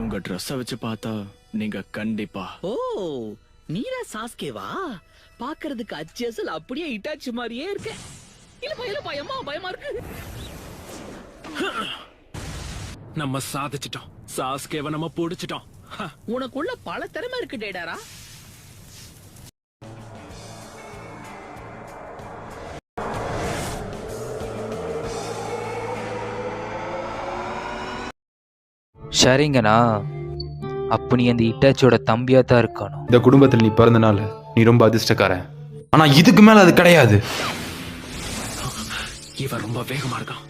உங்க ட்ரெஸ்ஸ வச்சு பார்த்தா நீங்க கண்டிப்பா. ஓ, நீரா சாஸ்கேவா? பாக்குறதுக்கு அச்சேசல் அப்படியே இட்டாச்சு மாதிரியே இருக்க. இல்லப்பா அம்மா பயமா இருக்கு. நம்ம சாதிச்சிட்டோம். சாஸ்கேவை நம்ம பிடிச்சிட்டோம். உனக்குள்ள பல திறமை இருக்கு டேடாரா. சரிங்கண்ணா, அப்ப நீ அந்த இட்டாச்சியோட தம்பியா தான் இருக்கணும். இந்த குடும்பத்தில் நீ பிறந்தனால நீ ரொம்ப அதிர்ஷ்டக்காரன். ஆனா இதுக்கு மேல அது கிடையாது. இவன் ரொம்ப வேகமா இருக்கான்.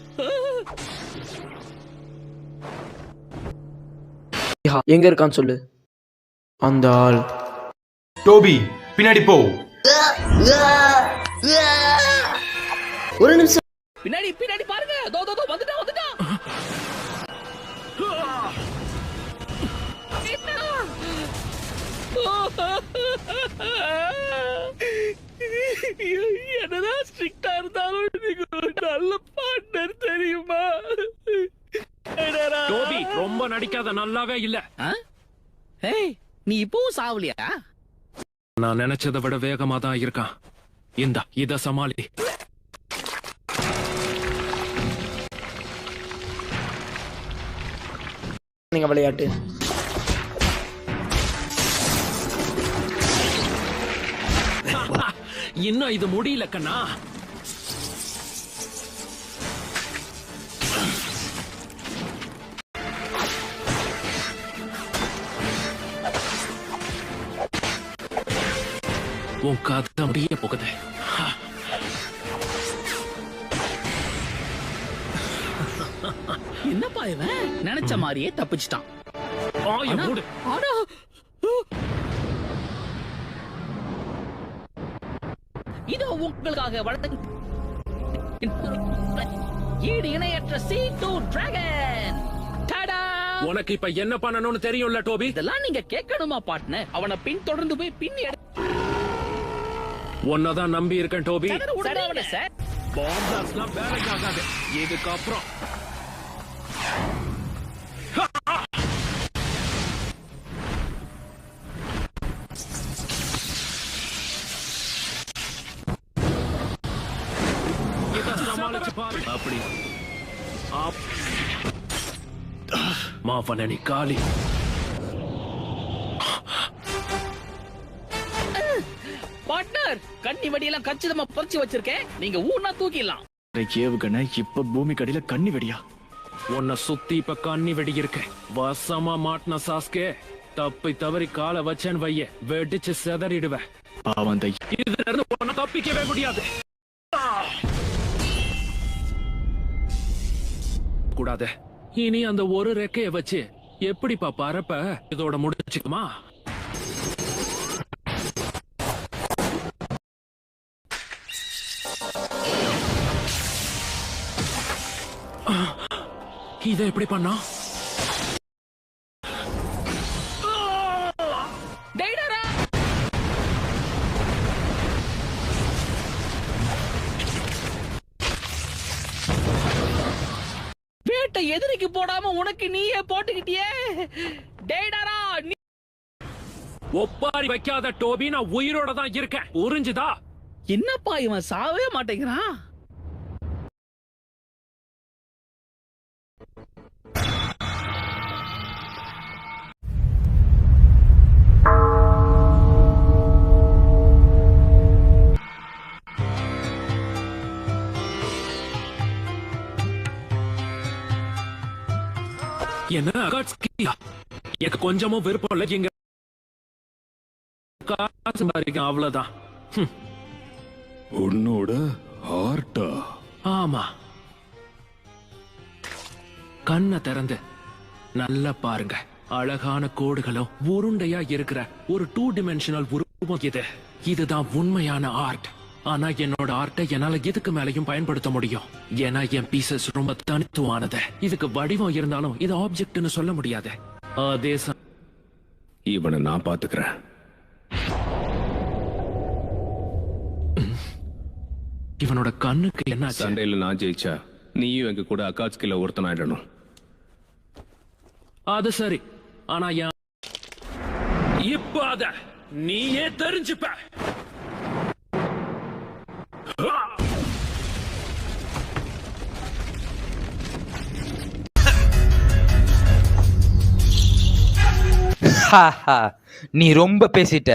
எங்க இருக்கான்னு சொல்லு. அந்த ஆள் டோபி பின்னாடி போ. ஒரு நிமிஷம். பின்னாடி பின்னாடி பாருங்க. தோ தோ வந்துட்டான் வந்துட்டான். என்னதான் ஸ்ட்ரிக்டா இருந்தாலும் நீங்க நல்ல பார்ட்னர் தெரியுமா? டோபி ரொம்ப நடிக்காத, நல்லாவே இல்ல. ஏய், நீ இப்பவும் சாவலியா? நான் நினைச்சதை விட வேகமா தான் இருக்கான். இத சமாளி. நீங்க விளையாட்டு. இன்னும் இது முடியல கண்ணா. உன் கதை முடிய போகுது. என்னப்பா இவன் நினைச்ச மாதிரியே தப்பிச்சிட்டான். இதோ உங்களுக்காக வளர்த்து ஈடு இணையற்ற C2 டிராகன். உனக்கு இப்ப என்ன பண்ணணும்னு தெரியும்ல டோபி? இதெல்லாம் நீங்க கேட்கணுமா பார்ட்னர்? அவனை பின் தொடர்ந்து போய் பின் உன்னதான் நம்பி இருக்கேன் டோபி. சார், பாம்ப்ளாஸ்ட்லாம் வேலைக்கு ஆகாது. இதுக்கு அப்புறம் அப்படி மாஃபனி காலி. பார்ட்னர், கண்ணி வடியெல்லாம் கச்சிதமா பறிச்சு வச்சிருக்கேன். நீங்க ஊனா தூக்கிடலாம். ஏவுகணை இப்ப பூமி கடியில கண்ணி வெடியா? உன்னை சுத்தி இப்ப கண்ணி வெடி இருக்க. வசமா மாட்டின சாஸ்கே. தப்பி தவறி காலை வச்சேன்னு வைய வெடிச்சு செதறிடுவேன். இதுல இருந்து உன்னை தப்பிக்கவே முடியாது. கூடாது. இனி அந்த ஒரு ரெக்கைய வச்சு எப்படிப்பா பறப்ப? இதோட முடிச்சுக்குமா? இதை எப்படி பண்ணா? வேட்டை எதிரிக்கு போடாம உனக்கு நீயே போட்டுக்கிட்டியே. டேடாரா, ஒப்பாரி வைக்காத டோபி, நான் உயிரோட தான் இருக்கேன். புரிஞ்சுதா? என்னப்பா இவன் சாவே மாட்டேங்கிறான்? என்ன எனக்கு கொஞ்சமும் விருப்பம் இல்லை. இங்க காசு அவ்வளவுதான். உன்னோட ஆர்ட்டா? ஆமா. கண்ணை திறந்து நல்லா பாருங்க. அழகான கோடுகளும் உருண்டையா இருக்கிற ஒரு 2 டைமென்ஷனல் உருவம் இது. இதுதான் உண்மையான ஆர்ட். ஆனா என்னோட ஆர்ட்டை என்னால இதுக்கு மேலையும் பயன்படுத்த முடியும். ஏன்னா என் பீசஸ் ரொம்ப தனித்துவமானது. இதுக்கு வடிவம் இருந்தாலும் இது ஆப்ஜெக்ட்னு சொல்ல முடியாது. அதே இவனை நான் பாத்துக்கிறேன். இவனோட கண்ணுக்கு என்ன? சண்டையில நான் ஜெயிச்சா நீயும் எங்க கூட அகாட்ஸ்கில ஒருத்தனாயிடணும். அது சரி. ஆனா இப்ப அத நீயே தெரிஞ்சுப்ப. நீ ரொம்ப பேசிட்ட.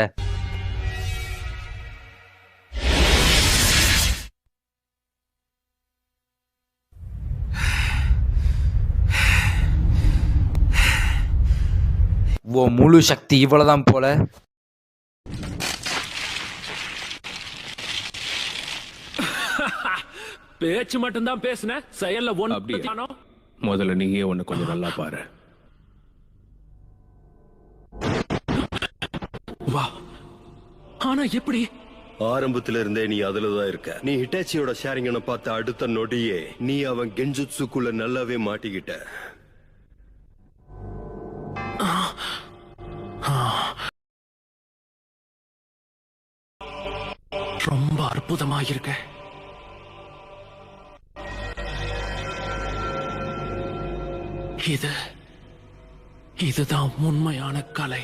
ஓ முழு சக்தி இவ்வளவுதான் போல. பேச்சு மட்டும்தான் பேசுன, செயல்ல அப்படியே. ஒண்ணு. முதல்ல நீயே உன்னை கொஞ்சம் நல்லா பாரு. வா. ஆனா எப்படி? ஆரம்பத்துல இருந்தே நீ அதுலதான் இருக்க. நீ ஹிட்டாச்சியோட ஷேரிங்கனை பார்த்த அடுத்த நொடியே நீ அவன் கெஞ்சுட்சுக்குள்ள நல்லாவே மாட்டிக்கிட்ட. ரொம்ப அற்புதமாயிருக்க. இதுதான் உண்மையான கலை.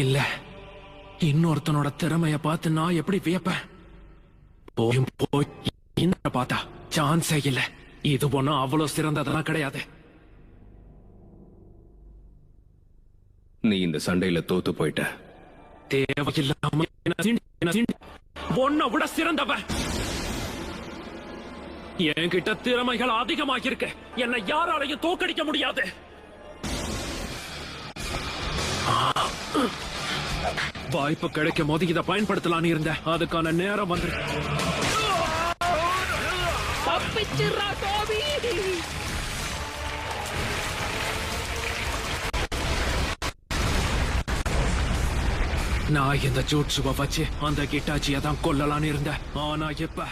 இல்ல, இன்னொருத்தனோட திறமைய பார்த்து நான் எப்படி வியப்பேன்? போய் இந்த பார்த்தா சான்ஸே இல்ல. இது ஒண்ணும் அவ்வளவு சிறந்ததெல்லாம் கிடையாது. நீ இந்த சண்டையில தோத்து போயிட்ட. தேவையில்லாம ஒன்ன விட சிறந்தவன். என்கிட்ட திறமைகள் அதிகமாக இருக்கு. என்னை யாராலையும் தோக்கடிக்க முடியாது. வாய்ப்பு கிடைக்கும் போது இதை பயன்படுத்தலான்னு இருந்த, அதுக்கான நேரம் வந்து. தப்பிச்சிடுறா டோபி. நான் இந்த ஜூட்சுவை வச்சு அந்த கிட்டாச்சியை தான் கொல்லலான்னு இருந்தேன். ஆனா இப்ப